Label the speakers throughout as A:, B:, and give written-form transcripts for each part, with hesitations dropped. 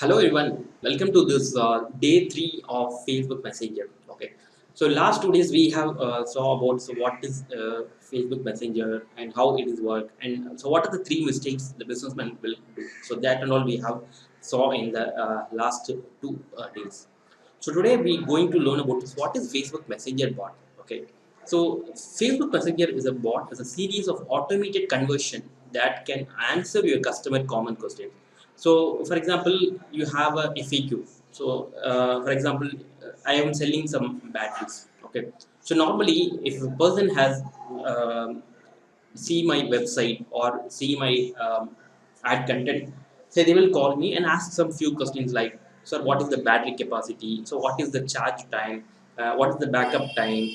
A: Hello everyone, welcome to this day 3 of Facebook Messenger. Okay, so last 2 days we have saw about what is Facebook Messenger and how it is work, and so what are the three mistakes the businessman will do. So that and all we have saw in the last 2 days. So today we going to learn about what is Facebook Messenger bot. Okay, so Facebook Messenger is a bot, is a series of automated conversion that can answer your customer common questions. So, for example, you have a FAQ. So, for example, I am selling some batteries. Okay. So normally, if a person has see my website or see my ad content, say they will call me and ask some few questions like, sir, what is the battery capacity? So, what is the charge time? What is the backup time?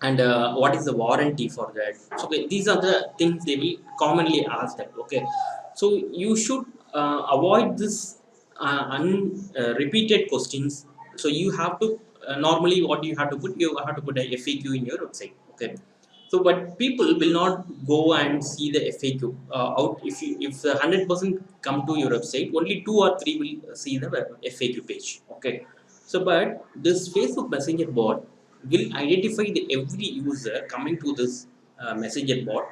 A: And what is the warranty for that? So okay, these are the things they will commonly ask that. Okay, so you should avoid this repeated questions. So you have to normally what you have to put, you have to put a FAQ in your website. Okay, so but people will not go and see the FAQ out. If 100% come to your website, only 2 or 3 will see the FAQ page. Okay, so but this Facebook Messenger bot will identify the every user coming to this messenger bot.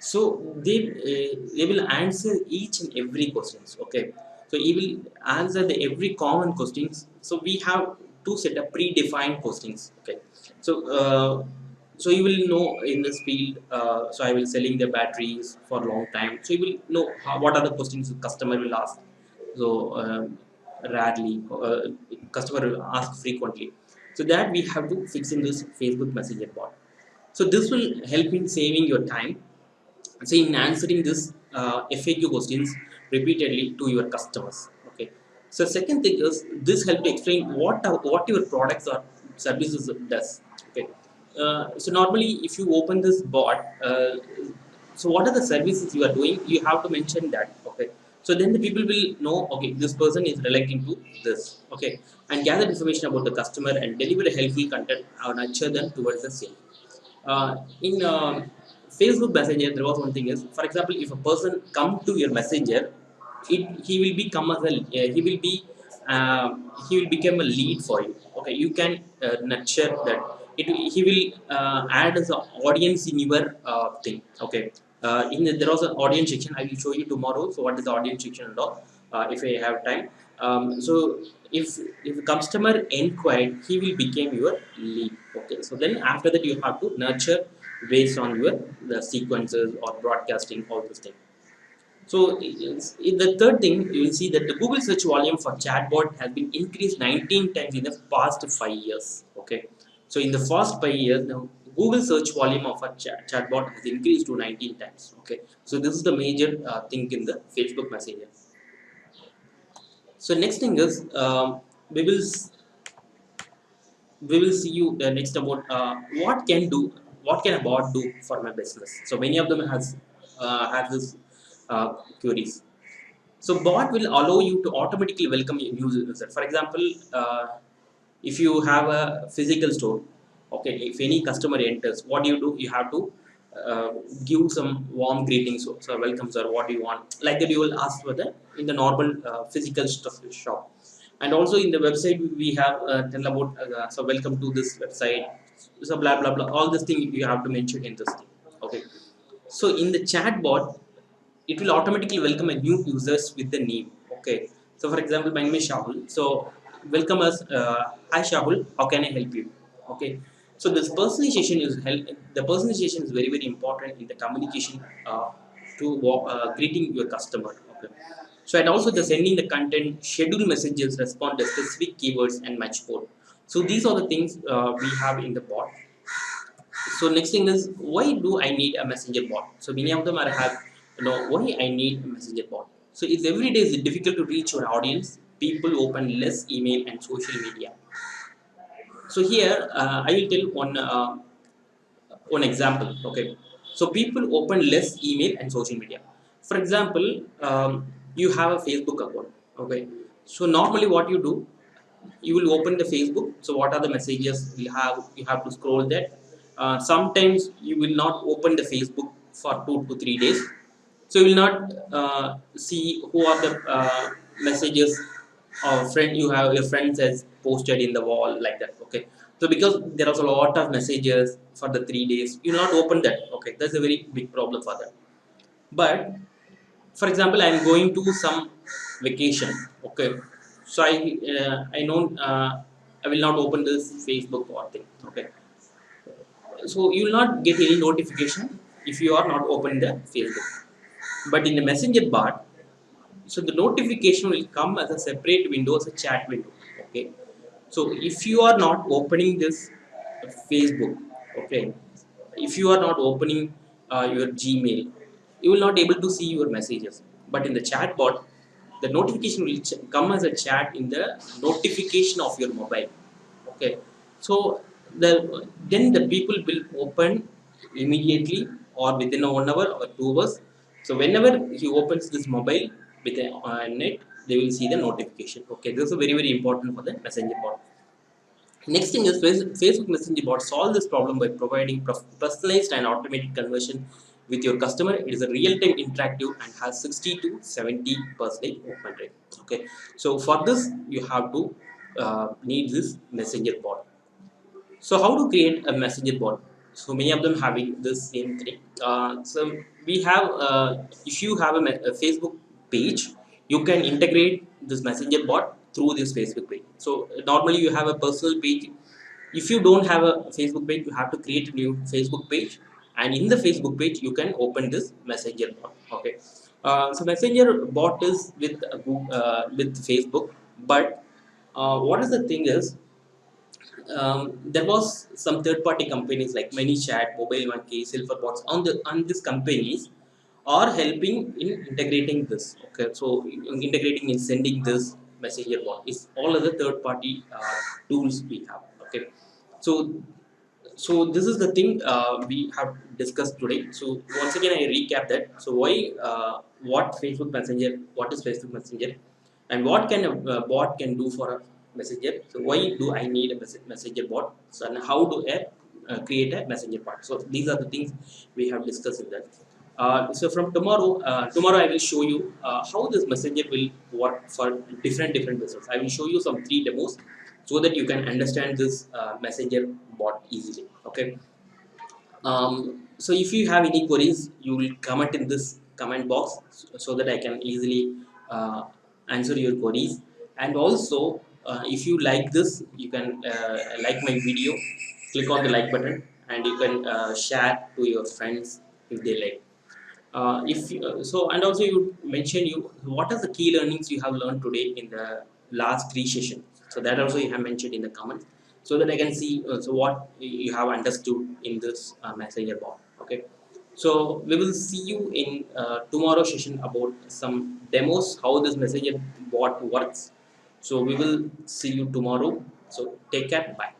A: So they will answer each and every questions. Okay, so he will answer the every common questions. So we have to set up predefined questions. Okay, so so you will know in this field, so I will selling the batteries for long time, so you will know what are the questions the customer will ask. So rarely customer will ask frequently. So that we have to fix in this Facebook Messenger bot. So this will help in saving your time, so in answering this FAQ questions repeatedly to your customers. Okay, so second thing is this help to explain what your products or services does. Okay, so normally if you open this bot, so what are the services you are doing, you have to mention that. Okay, so then the people will know, okay, this person is relating to this. Okay, and gather information about the customer and deliver a helpful content or nurture them towards the sale. In Facebook Messenger, there was one thing is, for example, if a person come to your messenger, he will become as a he will become a lead for you. Okay, you can nurture that. He will add as an audience in your thing. Okay, there was an audience section. I will show you tomorrow. So what is the audience section and all? If I have time. So if a customer inquired, he will become your lead. Okay, so then after that you have to nurture based on your the sequences or broadcasting, all this thing. So in the third thing, you will see that the Google search volume for chatbot has been increased 19 times in the past 5 years. Okay, so in the first 5 years now, Google search volume of a chatbot has increased to 19 times. Okay, so this is the major thing in the Facebook Messenger. So next thing is, we will we will see you next about what can a bot do for my business. So many of them has this queries. So bot will allow you to automatically welcome a new user. For example, if you have a physical store, okay, if any customer enters, what do you do? You have to uh, give some warm greetings. So welcome sir, what do you want, like that you will ask for the in the normal physical stuff shop. And also in the website we have tell about so welcome to this website, so blah blah blah, all this thing you have to mention in this thing. Okay, so in the chat bot, it will automatically welcome a new users with the name. Okay, so for example, my name is Shahul. So welcome us, hi Shahul, how can I help you? Okay, so this personalization is the personalization is very very important in the communication to greeting your customer. Okay, so and also the sending the content, schedule messages, respond to specific keywords and much more. So these are the things we have in the bot. So next thing is, why do I need a messenger bot? So many of them are have, why I need a messenger bot. So it's every day is difficult to reach your audience. People open less email and social media. So here I will tell one example. Okay, so people open less email and social media. For example, you have a Facebook account. Okay, so normally what you do, you will open the Facebook. So what are the messages you have to scroll that. Sometimes you will not open the Facebook for 2 to 3 days, so you will not see who are the messages or friend, you have your friends has posted in the wall like that. Okay, so because there are a lot of messages for the 3 days, you not open that. Okay, that's a very big problem for that. But for example, I'm going to some vacation. Okay, so I know I will not open this Facebook or thing. Okay, so you will not get any notification if you are not open the Facebook. But in the messenger bot, so the notification will come as a separate window, as a chat window. Okay, so if you are not opening this Facebook, okay, if you are not opening your Gmail, you will not able to see your messages. But in the chat bot, the notification will come as a chat in the notification of your mobile. Okay, so the then the people will open immediately or within a 1 hour or 2 hours. So whenever he opens this mobile with a net, they will see the notification. Okay, this is very very important for the messenger bot. Next thing is Facebook Messenger bot solve this problem by providing personalized and automated conversion with your customer. It is a real-time interactive and has 60 to 70% open rate. Okay, so for this you have to need this messenger bot. So how to create a messenger bot? So many of them having this same thing. So we have, if you have a Facebook page, you can integrate this messenger bot through this Facebook page. So normally you have a personal page. If you don't have a Facebook page, you have to create a new Facebook page, and in the Facebook page you can open this messenger bot. Okay, so messenger bot is with Facebook, but what is the thing is, there was some third-party companies like ManyChat, Mobile1K, Silverbox on these companies are helping in integrating this. Okay, so integrating in sending this messenger bot is all other third-party tools we have. Okay, so this is the thing we have discussed today. So once again, I recap that. So why, what Facebook Messenger, what is Facebook Messenger, and what can a bot can do for a messenger. So why do I need a messenger bot? So, and how do I create a messenger bot? So these are the things we have discussed in that. So from tomorrow I will show you how this messenger will work for different businesses. I will show you some 3 demos so that you can understand this messenger bot easily. Okay. So if you have any queries, you will comment in this comment box so that I can easily answer your queries. And also, if you like this, you can like my video, click on the like button, and you can share to your friends if they like. If you, so, and also you mention you what are the key learnings you have learned today in the last 3 sessions. So that also you have mentioned in the comments so that I can see so what you have understood in this messenger bot. Okay, so we will see you in tomorrow session about some demos how this messenger bot works. So we will see you tomorrow. So take care. Bye.